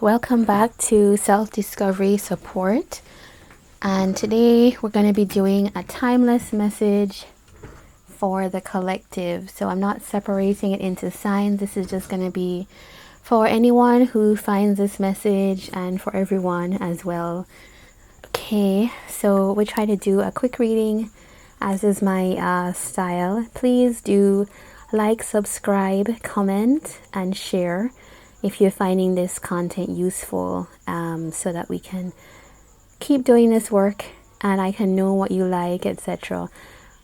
welcome back to Self-Discovery Support. And today we're going to be doing a timeless message for the collective. So I'm not separating it into signs. This is just going to be for anyone who finds this message and for everyone as well. Okay, so we try to do a quick reading as is my style. Please do like, subscribe, comment, and share if you're finding this content useful, so that we can keep doing this work and I can know what you like, etc.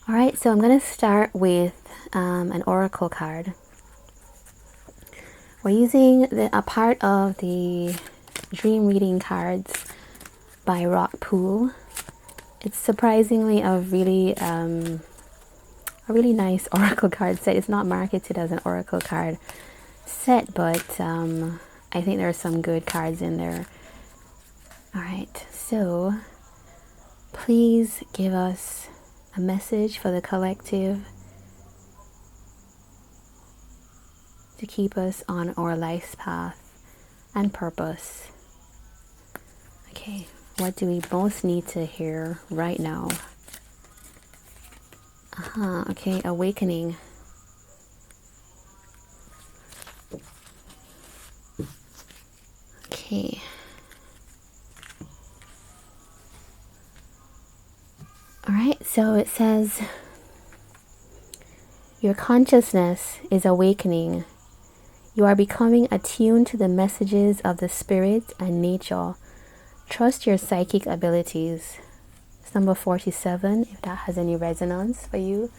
All right, so I'm going to start with an oracle card. We're using a part of the dream reading cards by Rock Pool. It's surprisingly a really nice oracle card set. It's not marketed as an oracle card set, but I think there are some good cards in there. All right, so please give us a message for the collective to keep us on our life's path and purpose. Okay, what do we most need to hear right now? Okay, awakening. Okay. All right, so it says, your consciousness is awakening. You are becoming attuned to the messages of the spirit and nature. Trust your psychic abilities. It's number 47, if that has any resonance for you.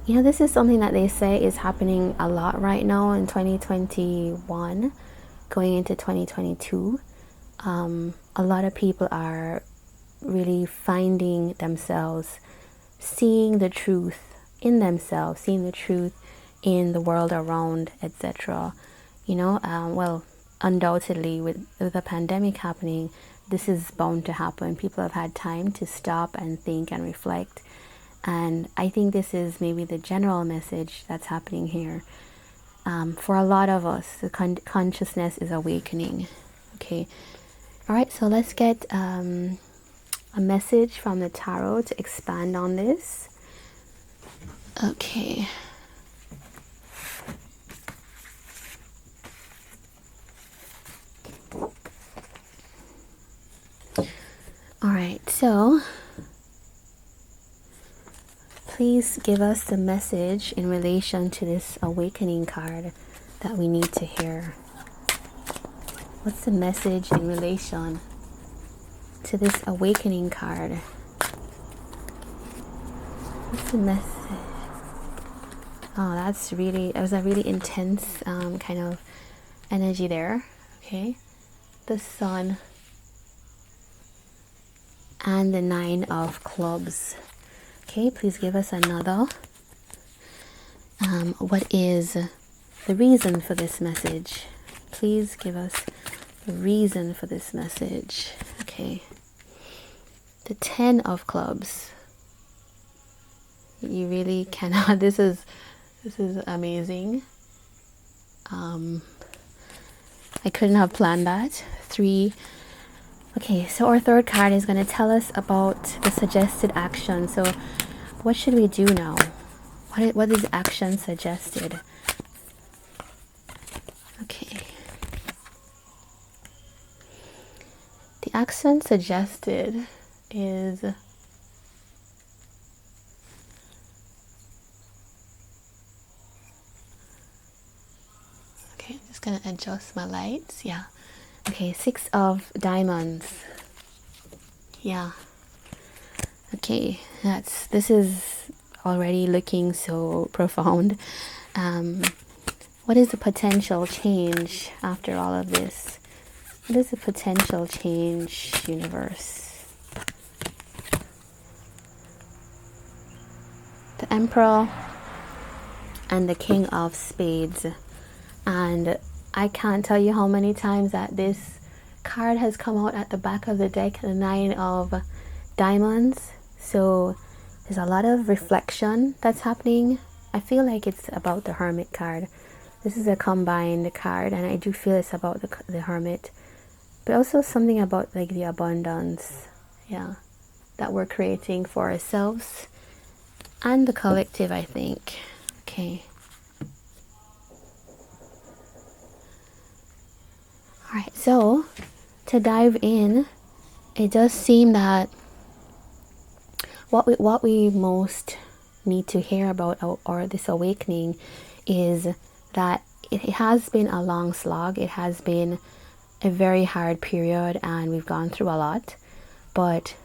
This is something that they say is happening a lot right now in 2021, going into 2022. A lot of people are really finding themselves, seeing the truth in themselves, seeing the truth in the world around, etc. Well, undoubtedly with the pandemic happening, this is bound to happen. People have had time to stop and think and reflect. And I think this is maybe the general message that's happening here. For a lot of us, the consciousness is awakening. Okay. All right, so let's get a message from the tarot to expand on this. Okay. All right, so please give us the message in relation to this awakening card that we need to hear. What's the message in relation to this awakening card? What's the message? Oh, that was a really intense kind of energy there. Okay. The Sun and the 9 of Clubs. Okay, please give us another. What is the reason for this message? Please give us the reason for this message. Okay. The 10 of Clubs. You really cannot. This is amazing. I couldn't have planned that. 3. Okay, so our third card is going to tell us about the suggested action. So what should we do now? What is action suggested? Okay. The action suggested is okay, I'm just going to adjust my lights. Yeah. Okay, 6 of Diamonds. Yeah. Okay, this is already looking so profound. What is the potential change after all of this? What is the potential change, universe? The Emperor and the King of Spades. And I can't tell you how many times that this card has come out at the back of the deck, the 9 of Diamonds. So there's a lot of reflection that's happening. I feel like it's about the Hermit card. This is a combined card, and I do feel it's about the Hermit, but also something about like the abundance, yeah, that we're creating for ourselves and the collective, I think. Okay. All right, so to dive in, it does seem that what we most need to hear about, or this awakening, is that it has been a long slog. It has been a very hard period, and we've gone through a lot. But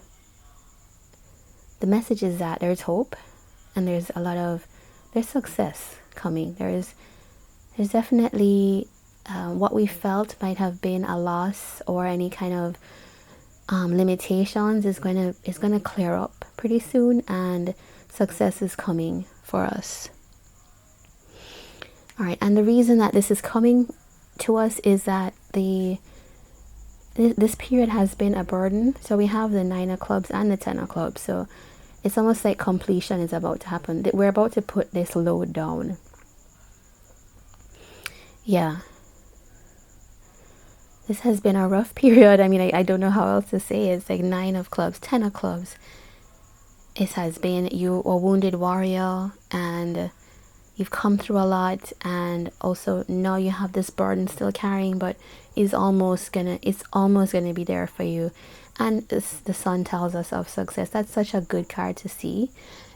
the message is that there's hope, and there's success coming. There's definitely what we felt might have been a loss or any kind of limitations is gonna clear up pretty soon, and success is coming for us. All right, and the reason that this is coming to us is that this period has been a burden. So we have the 9 of clubs and the 10 of clubs, so it's almost like completion is about to happen. We're about to put this load down. Yeah, this has been a rough period. I mean, I don't know how else to say it. It's like 9 of clubs, 10 of clubs. It has been, you a wounded warrior, and you've come through a lot, and also now you have this burden still carrying, but it's almost gonna be there for you. And the sun tells us of success. That's such a good card to see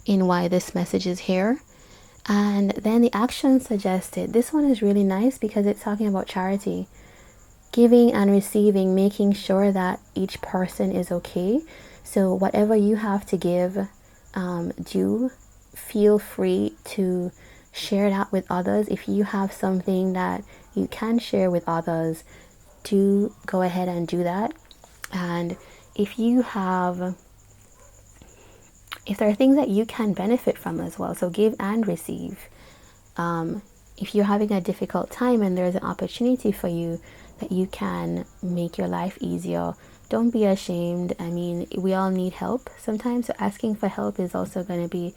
in why this message is here. And then the action suggested, this one is really nice because it's talking about charity, giving and receiving, making sure that each person is okay. So whatever you have to give, do feel free to share that with others. If you have something that you can share with others, do go ahead and do that. And if there are things that you can benefit from as well, so give and receive. If you're having a difficult time and there's an opportunity for you that you can make your life easier, don't be ashamed. I mean, we all need help sometimes, so asking for help is also going to be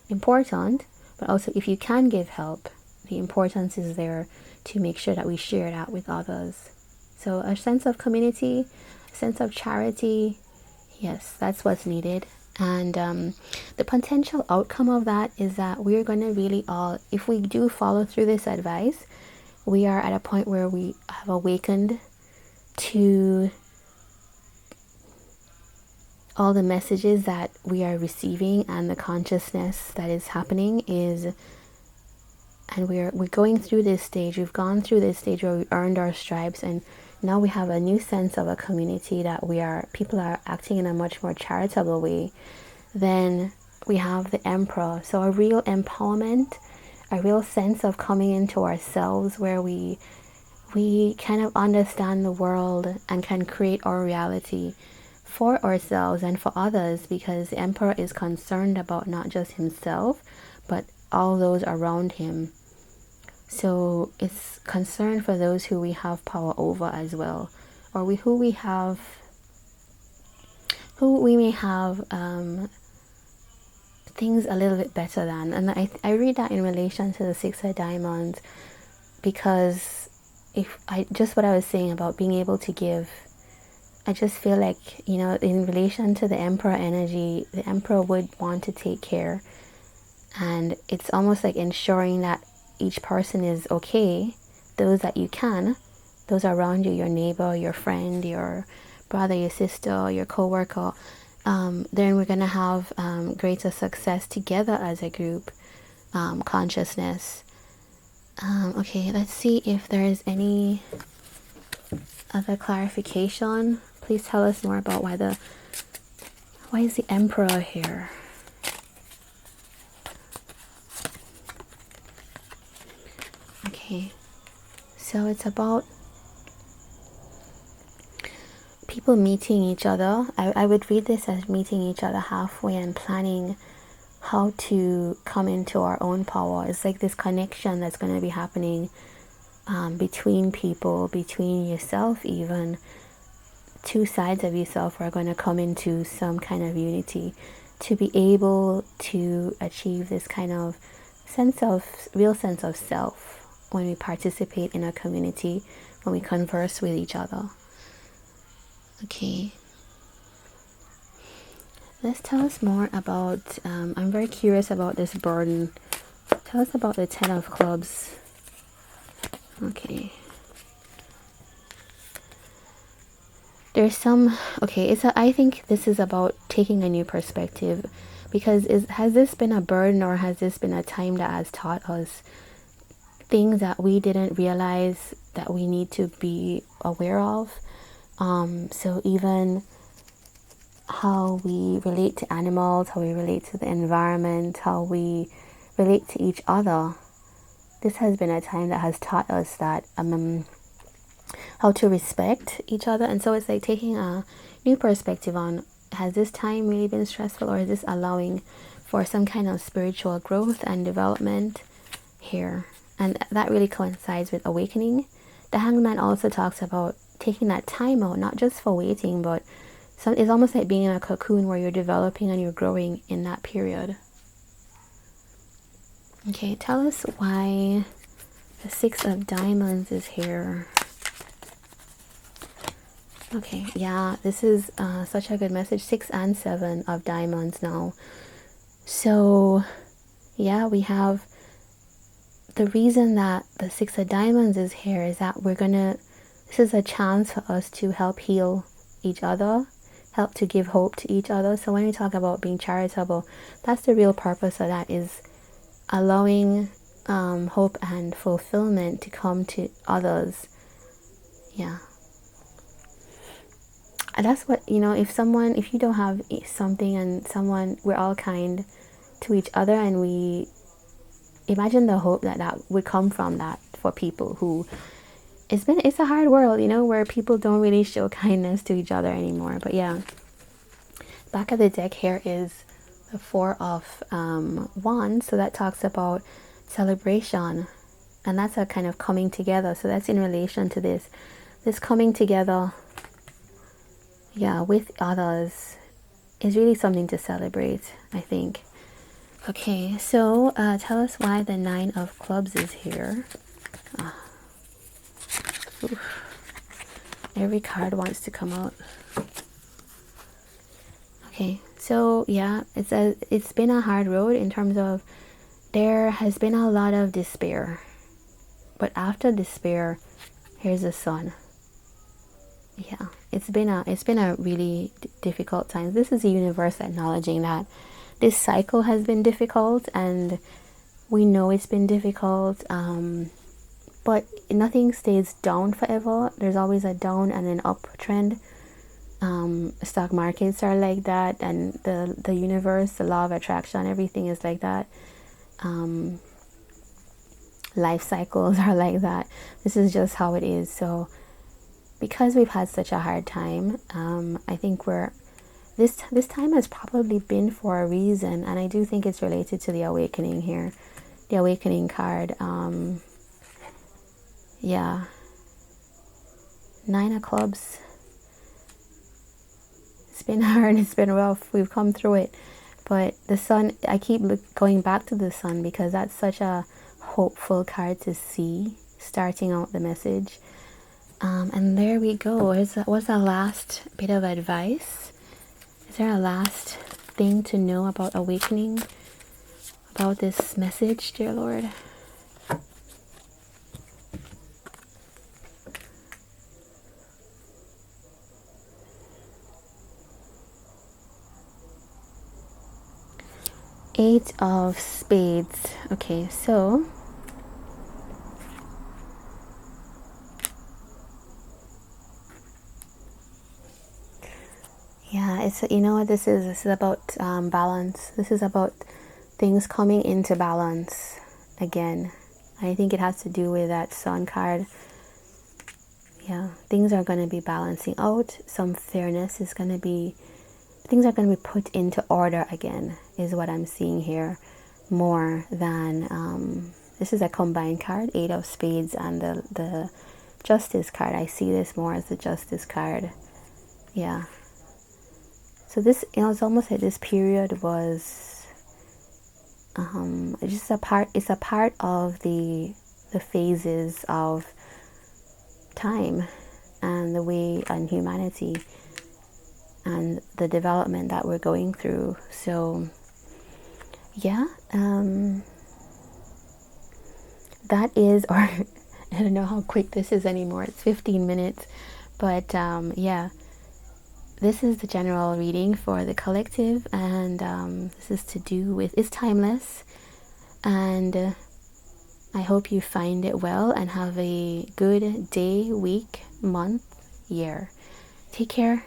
important. But also, if you can give help, the importance is there to make sure that we share that with others. So a sense of community, a sense of charity, yes, that's what's needed. And the potential outcome of that is that we're going to really all, if we do follow through this advice, we are at a point where we have awakened to all the messages that we are receiving, and the consciousness that is happening is, and we're going through this stage. We've gone through this stage where we earned our stripes, and now we have a new sense of a community that people are acting in a much more charitable way. Then we have the Emperor, so a real empowerment, a real sense of coming into ourselves, where we kind of understand the world and can create our reality for ourselves and for others, because the Emperor is concerned about not just himself but all those around him. So it's concern for those who we have power over as well, or who we may have things a little bit better than. And I read that in relation to the 6 of Diamonds, because just what I was saying about being able to give, I just feel like, in relation to the Emperor energy, the Emperor would want to take care. And it's almost like ensuring that each person is okay. Those that you can, those around you, your neighbor, your friend, your brother, your sister, your co-worker, then we're going to have greater success together as a group, consciousness. Okay, let's see if there is any other clarification. Please tell us more about why is the Emperor here? Okay, so it's about people meeting each other. I would read this as meeting each other halfway and planning how to come into our own power. It's like this connection that's going to be happening between people, between yourself even. Two sides of yourself are going to come into some kind of unity to be able to achieve this kind of real sense of self, when we participate in a community, when we converse with each other. Okay. Let's tell us more about, I'm very curious about this burden. Tell us about the 10 of clubs. Okay. There's some, okay, I think this is about taking a new perspective, because has this been a burden, or has this been a time that has taught us things that we didn't realize that we need to be aware of? So even how we relate to animals, how we relate to the environment, how we relate to each other. This has been a time that has taught us that how to respect each other. And so it's like taking a new perspective on, has this time really been stressful, or is this allowing for some kind of spiritual growth and development here? And that really coincides with awakening. The Hanged Man also talks about taking that time out, not just for waiting, but it's almost like being in a cocoon where you're developing and you're growing in that period. Okay, tell us why the 6 of Diamonds is here. Okay, yeah, this is such a good message. 6 and 7 of Diamonds now. So, yeah, we have the reason that the 6 of Diamonds is here is that this is a chance for us to help heal each other, help to give hope to each other. So when we talk about being charitable, that's the real purpose of that, is allowing hope and fulfillment to come to others. Yeah. And that's what, if you don't have something and someone, we're all kind to each other, and we imagine the hope that would come from that for people who, it's a hard world, where people don't really show kindness to each other anymore. But yeah, back of the deck here is the 4 of Wands. So that talks about celebration, and that's a kind of coming together. So that's in relation to this coming together, yeah, with others is really something to celebrate, I think. Okay, so tell us why the 9 of Clubs is here. Every card wants to come out. Okay, so yeah, it's been a hard road in terms of there has been a lot of despair, but after despair, here's the Sun. Yeah, it's been a really difficult time. This is the universe acknowledging that this cycle has been difficult, and we know it's been difficult, but nothing stays down forever. There's always a down and an uptrend. Stock markets are like that, and the universe, the law of attraction, everything is like that. Life cycles are like that. This is just how it is. So because we've had such a hard time, I think this time has probably been for a reason, and I do think it's related to the awakening here, the awakening card. Yeah, 9 of Clubs. It's been hard, it's been rough, we've come through it, but the Sun, I keep going back to the Sun because that's such a hopeful card to see starting out the message. And there we go. What's the last bit of advice? Is there a last thing to know about awakening, about this message, dear Lord? Eight of Spades. Okay, so yeah, it's, you know what this is? This is about balance. This is about things coming into balance again. I think it has to do with that Sun card. Yeah, things are going to be balancing out. Some fairness is going to be, things are going to be put into order again, is what I'm seeing here, more than this is a combined card, 8 of Spades and the Justice card. I see this more as the Justice card. Yeah, so this, it's almost like this period was just it's a part of the the phases of time and the way and humanity and the development that we're going through. So yeah, that is, or I don't know how quick this is anymore, it's 15 minutes, but yeah, this is the general reading for the collective, and this is to do with, it's timeless, and I hope you find it well and have a good day, week, month, year. Take care.